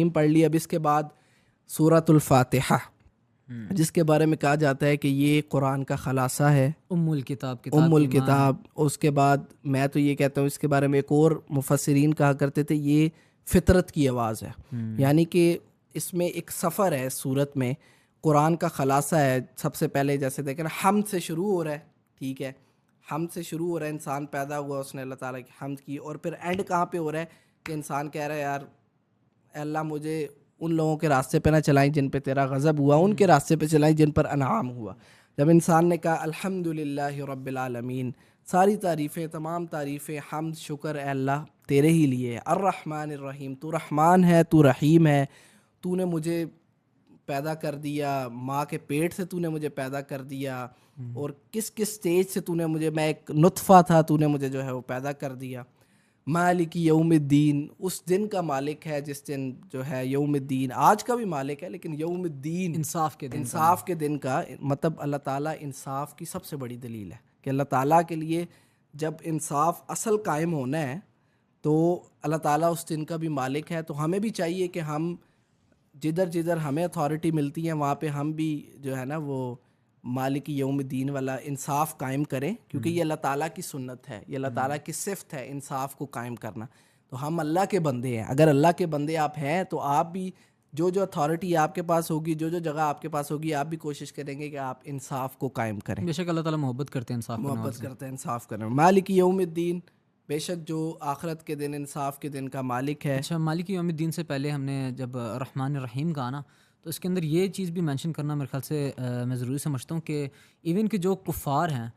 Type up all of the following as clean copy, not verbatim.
पढ़ ली। अब इसके बाद सूरतुल फातिहा, जिसके बारे में कहा जाता है कि ये कुरान का खलासा है, उम्मुल किताब, किताब उम्मुल की माँ है। किताब। उसके बाद मैं तो ये कहता हूँ इसके बारे में, एक और मुफस्सिरीन कहा करते थे ये फितरत की आवाज़ है। यानी कि इसमें एक सफ़र है, सूरत में कुरान का खलासा है। सबसे पहले जैसे देखें ना, हमद से शुरू हो रहा है, ठीक है, हमद से शुरू हो रहा है, इंसान पैदा हुआ, उसने अल्लाह ताला की हमद की, और फिर एंड कहाँ पे हो रहा है कि इंसान कह रहा है यार अल्लाह मुझे उन लोगों के रास्ते पे ना चलाएं जिन पे तेरा गज़ब हुआ, उनके रास्ते पे चलाएं जिन पर अनाम हुआ। जब इंसान ने कहा अल्हम्दुलिल्लाहि रब्बिल आलमीन, सारी तारीफ़ें, तमाम तारीफ़ें, हम्द, शुक्र ए अल्लाह तेरे ही लिए है। अर्रहमानिर रहीम, तू रहमान है, तू रहीम है, तूने मुझे पैदा कर दिया, माँ के पेट से तूने मुझे पैदा कर दिया, और किस किस स्टेज से तूने मुझे, मैं एक नुत्फ़ा था, तूने मुझे जो है वो पैदा कर दिया। मालिक यौमिद्दीन, उस दिन का मालिक है जिस दिन जो है यौमिद्दीन, आज का भी मालिक है लेकिन यौमिद्दीन इंसाफ के दिन का। इंसाफ के दिन का, मतलब अल्लाह ताला इंसाफ की सबसे बड़ी दलील है कि अल्लाह ताला के लिए जब इंसाफ असल कायम होना है तो अल्लाह ताला उस दिन का भी मालिक है। तो हमें भी चाहिए कि हम जिधर जिधर हमें अथॉरिटी मिलती है वहाँ पे हम भी जो है ना वो मालिक यौमिद्दीन वाला इंसाफ कायम करें, क्योंकि ये अल्लाह ताला की सुन्नत है, ये अल्लाह ताला की सिफ़त है इंसाफ को कायम करना। तो हम अल्लाह के बंदे हैं, अगर अल्लाह के बंदे आप हैं तो आप भी जो जो अथॉरिटी आपके पास होगी, जो जो जगह आपके पास होगी, आप भी कोशिश करेंगे कि आप इंसाफ को कायम करें। बेशक अल्लाह ताला मोहब्बत करते हैं इंसाफ करने वालों मोहब्बत से। करते हैं इंसाफ करने में। मालिक यौमिद्दीन, बेशक जो आखिरत के दिन, इंसाफ के दिन का मालिक है। अच्छा, मालिक यौमिद्दीन से पहले हमने जब रहमान रहीम कहा ना, तो इसके अंदर ये चीज़ भी मेंशन करना मेरे ख्याल से मैं ज़रूरी समझता हूँ कि इवन के जो कुफ़ार हैं,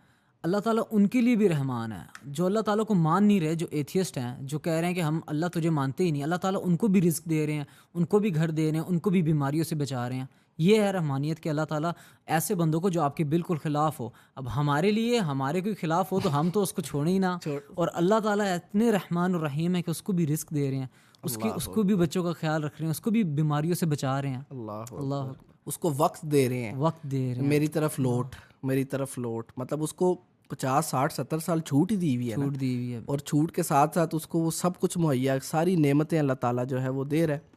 अल्लाह ताला उनके लिए भी रहमान है। जो अल्लाह ताला को मान नहीं रहे, जो एथियस्ट हैं, जो कह रहे हैं कि हम अल्लाह तुझे मानते ही नहीं, अल्लाह ताला उनको भी रिस्क दे रहे हैं, उनको भी घर दे रहे हैं, उनको भी बीमारियों से बचा रहे हैं। ये है रहमानियत कि अल्लाह ताला ऐसे बंदों को जो आपके बिल्कुल ख़िलाफ़ हो, अब हमारे लिए हमारे कोई ख़िलाफ़ हो तो हम तो उसको छोड़े ही ना, छोड़ और अल्लाह ताला इतने रहमान और रहीम है कि उसको भी रिस्क दे रहे हैं, उसको भी बच्चों का ख्याल रख रहे हैं, उसको भी बीमारियों से बचा रहे हैं। अल्लाह अल्लाह अकबर, उसको वक्त दे रहे हैं, वक्त दे रहे हैं, मेरी तरफ लौट, मेरी तरफ लौट, मतलब उसको 50 60 70 साल छूट ही दी हुई है ना, छूट दी हुई है। और छूट के साथ साथ उसको वो सब कुछ मुहैया, सारी नेमतें अल्लाह ताला जो है वो दे रहा है।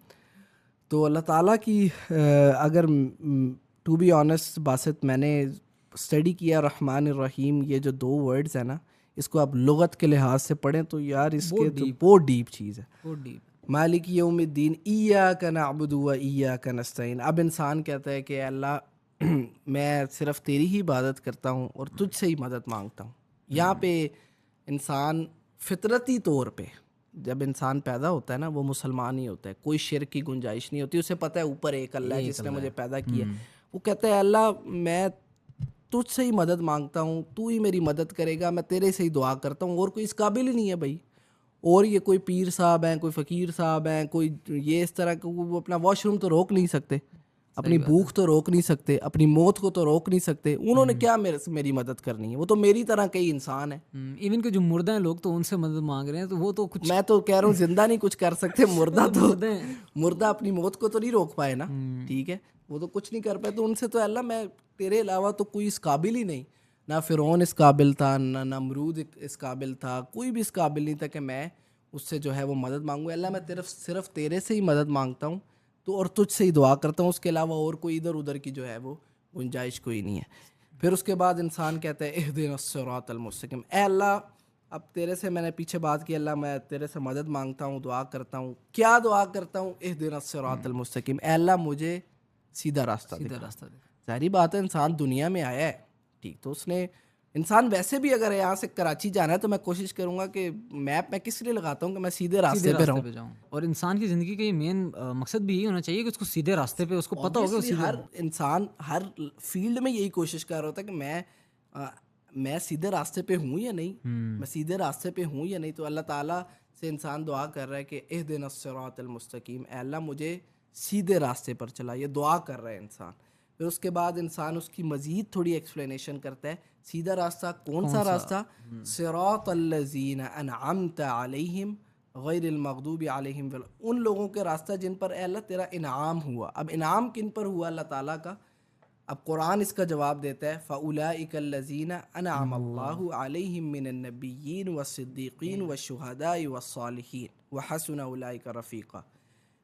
तो अल्लाह ताला की अगर टू बी ऑनेस्ट बासित, मैंने स्टडी किया रहमान रहीम, ये जो दो वर्ड्स हैं ना, इसको आप लुगत के लिहाज से पढ़ें तो यार इसके तो बहुत डीप चीज़ है। बहुत डीप। मालिक यौमिद्दीन इय्याका नअबुदु व इय्याका नस्तईन। अब इंसान कहता है कि अल्लाह मैं सिर्फ तेरी ही इबादत करता हूँ और तुझसे ही मदद मांगता हूँ। यहाँ पे इंसान फितरती तौर पे जब इंसान पैदा होता है ना, वो मुसलमान ही होता है, कोई शिर्क की गुंजाइश नहीं होती, उसे पता है ऊपर एक अल्लाह है जिसने मुझे पैदा किया। वो कहता है अल्लाह मैं तुझसे ही मदद मांगता हूँ, तू ही मेरी मदद करेगा, मैं तेरे से ही दुआ करता हूँ, और कोई इस काबिल ही नहीं है भाई। और ये कोई पीर साहब हैं, कोई फ़कीर साहब हैं, कोई ये इस तरह का, वो अपना वॉशरूम तो रोक नहीं सकते, अपनी भूख तो रोक नहीं सकते, अपनी मौत को तो रोक नहीं सकते, उन्होंने क्या मेरे से मेरी मदद करनी है, वो तो मेरी तरह के ही इंसान है। इवन के जो मुर्दा हैं लोग तो उनसे मदद मांग रहे हैं, तो वो तो कुछ, मैं तो कह रहा हूँ जिंदा नहीं कुछ कर सकते, मुर्दा तो मुर्दे हैं। मुर्दा अपनी मौत को तो नहीं रोक पाए ना, ठीक है, वो तो कुछ नहीं कर पाए। तो उनसे तो अल्लाह मैं तेरे अलावा तो कोई इस काबिल ही नहीं, ना फ़िरौन इस काबिल था, ना नमरूद इस काबिल था, कोई भी इस काबिल नहीं था कि मैं उससे जो है वो मदद मांगूँ। अल्लाह मैं सिर्फ तेरे से ही मदद मांगता हूँ, तो और तुझ से ही दुआ करता हूँ, उसके अलावा और कोई इधर उधर की जो है वो गुंजाइश कोई नहीं है। फिर उसके बाद इंसान कहता है इहदिनस सिरातल मुस्तकीम, ए अल्लाह अब तेरे से मैंने पीछे बात की, अल्लाह मैं तेरे से मदद मांगता हूँ, दुआ करता हूँ। क्या दुआ करता हूँ? इहदिनस सिरातल मुस्तकीम, ए अल्लाह मुझे सीधा रास्ता सीधा दिखा। रास्ता दे। जाहिर बात है इंसान दुनिया में आया है, ठीक, तो उसने इंसान वैसे भी अगर यहाँ से कराची जाना है तो मैं कोशिश करूँगा कि मैप मैं किस लिए लगाता हूँ कि मैं सीधे रास्ते पे रहूँ। पे जाऊँ, और इंसान की ज़िंदगी का ये मेन मकसद भी यही होना चाहिए कि उसको सीधे रास्ते पे, उसको पता होगा वो ऑब्वियसली सीधे। हर इंसान हर फील्ड में यही कोशिश कर रहा होता है कि अ, मैं सीधे रास्ते पे हूँ या नहीं, मैं सीधे रास्ते पे हूँ या नहीं। तो अल्लाह ताला से इंसान दुआ कर रहा है कि इहदिनस सिरातल मुस्तकीम, ए अल्लाह मुझे सीधे रास्ते पर चला, ये दुआ कर रहा है इंसान। फिर उसके बाद इंसान उसकी मज़ीद थोड़ी एक्सप्लेनेशन करता है, सीधा रास्ता कौन सा रास्ता? सिरातल्लज़ीना अनअमता अलैहिम गैरिल मग़दूबि अलैहिम, उन लोगों के रास्ता जिन पर अल्लाह तेरा इनाम हुआ। अब इनाम किन पर हुआ अल्लाह ताला का? अब कुरान इसका जवाब देता है फ़उलाइकल्लज़ीना अनअमल्लाहु अलैहिम मिनन नबिय्यीन वस्सिद्दीक़ीन वश्शुहदाई वस्सालिहीन व हसुन उलाइका रफ़ीक़ा।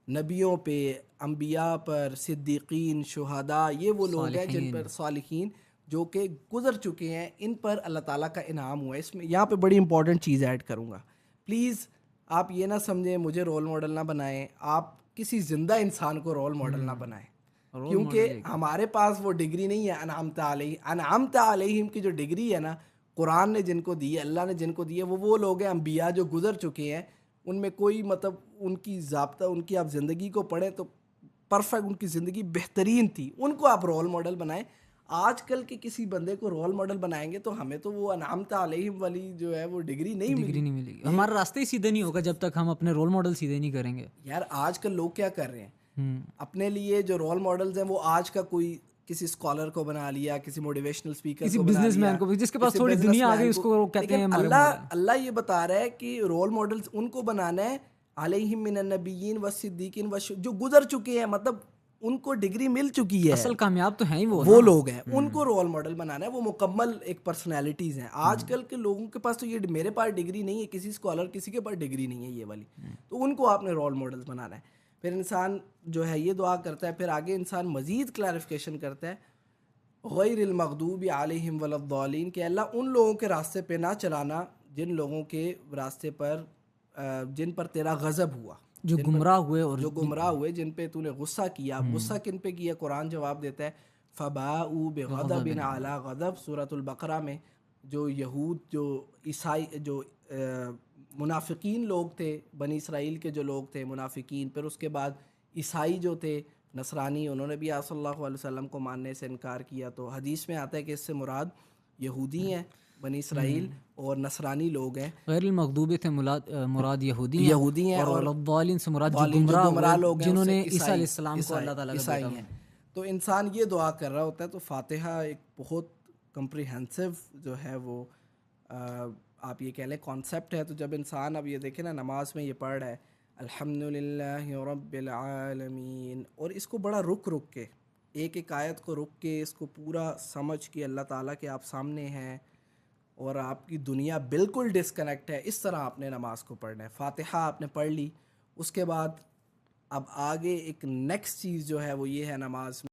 नबियों पे, अम्बिया पर, सिद्दीकीन, शुहदा, ये वो लोग हैं जिन पर, सालिहीन। सालिहीन, जो कि गुज़र चुके हैं, इन पर अल्लाह ताला का इनाम हुआ है। इसमें यहाँ पे बड़ी इंपॉर्टेंट चीज़ ऐड करूँगा। प्लीज़ आप ये ना समझें, मुझे रोल मॉडल ना बनाएं, आप किसी ज़िंदा इंसान को रोल मॉडल ना बनाएं, रोल क्योंकि मॉडल एक हमारे पास वो डिग्री नहीं है। अनआमत अलैहिम की जो डिग्री है ना, कुरान ने जिनको दी है, अल्लाह ने जिनको दी है, वो लोग हैं अम्बिया जो गुज़र चुके हैं। उनमें कोई मतलब उनकी ज़ाब्ता, उनकी आप ज़िंदगी को पढ़ें तो परफेक्ट, उनकी ज़िंदगी बेहतरीन थी, उनको आप रोल मॉडल बनाएं। आजकल के किसी बंदे को रोल मॉडल बनाएंगे तो हमें तो वो अनआमत अलैहिम वाली जो है वो डिग्री नहीं डिग्री मिली। नहीं मिलेगी, हमारा रास्ता ही सीधे नहीं होगा जब तक हम अपने रोल मॉडल सीधे नहीं करेंगे। यार आजकल लोग क्या कर रहे हैं, हम्म। अपने लिए जो रोल मॉडल्स हैं वो आज का कोई किसी स्कॉलर को बना लिया, किसी मोटिवेशनल स्पीकर किसी को बना बिजनेसमैन लिया, को भी, जिसके पास किसी थोड़ी दुनिया आ गई, बिजनेसमैन को। उसको कहते लेकिन हैं हमारे अल्लाह मॉडल। अल्लाह ये बता रहा है कि रोल मॉडल्स उनको बनाना है, अलैहिम मिनन नबिय्यीन व सिद्दीकीन व जो गुजर चुके हैं, मतलब उनको डिग्री मिल चुकी है, असल कामयाब तो हैं ही वो वो ना। लोग हैं, उनको रोल मॉडल बनाना है। वो मुकम्मल एक पर्सनैलिटीज़ हैं। आजकल के लोगों के पास तो ये, मेरे पास डिग्री नहीं है, किसी स्कॉलर किसी के पास डिग्री नहीं है ये वाली, तो उनको आपने रोल मॉडल्स बनाना है। फिर इंसान जो है ये दुआ करता है, फिर आगे इंसान मज़ीद क्लैरिफिकेशन करता है, गैरिल मग़दूबि अलैहिम वलद्दालीन, कि अल्लाह उन लोगों के रास्ते पे ना चलाना जिन लोगों के रास्ते पर जिन पर तेरा गज़ब हुआ, जो जिन पर गुमराह हुए और जो गुमराह हुए, जिन पे तूने गुस्सा किया। गुस्सा किन पे किया? कुरान जवाब देता है फ़बाऊ बिग़ज़बिन अला ग़ज़ब, सूरतुल बक़रा में। जो यहूद, जो ईसाई, जो मुनाफिकीन लोग थे, बनी इसराइल के जो लोग थे मुनाफिकीन, फिर उसके बाद ईसाई जो थे नसरानी, उन्होंने भी आप सल्लल्लाहु अलैहि वसल्लम को मानने से इनकार किया। तो हदीस में आता है कि इससे मुराद यहूदी हैं, बनी इसराइल, और नसरानी लोग हैं। गैरिल मग़दूबी थे मुराद यहूदी हैं, यहूदी हैं, और और वलद्दालीन से मुराद जो वालिन जो गुमराह गुमराह हुए, लोग हैं उससे जिन्होंने ईसा ईसाई अलैहिस्सलाम को ईसाई अल्लाह ताला का ईसाई बेटा हैं। माना। तो इंसान ये दुआ कर रहा होता है। तो फातिहा एक बहुत कम्प्रिहेंसिव जो है वो आप ये कह लें कॉन्सेप्ट है। तो जब इंसान, अब ये देखें ना, नमाज में ये पढ़ रहा है अल्हम्दुलिल्लाहि रब्बिल आलमीन, और इसको बड़ा रुक रुक के, एक एक आयत को रुक के, इसको पूरा समझ के अल्लाह ताला के आप सामने हैं और आपकी दुनिया बिल्कुल डिस्कनेक्ट है, इस तरह आपने नमाज को पढ़ना है। फातिहा आपने पढ़ ली, उसके बाद अब आगे एक नेक्स्ट चीज़ जो है वो ये है नमाज में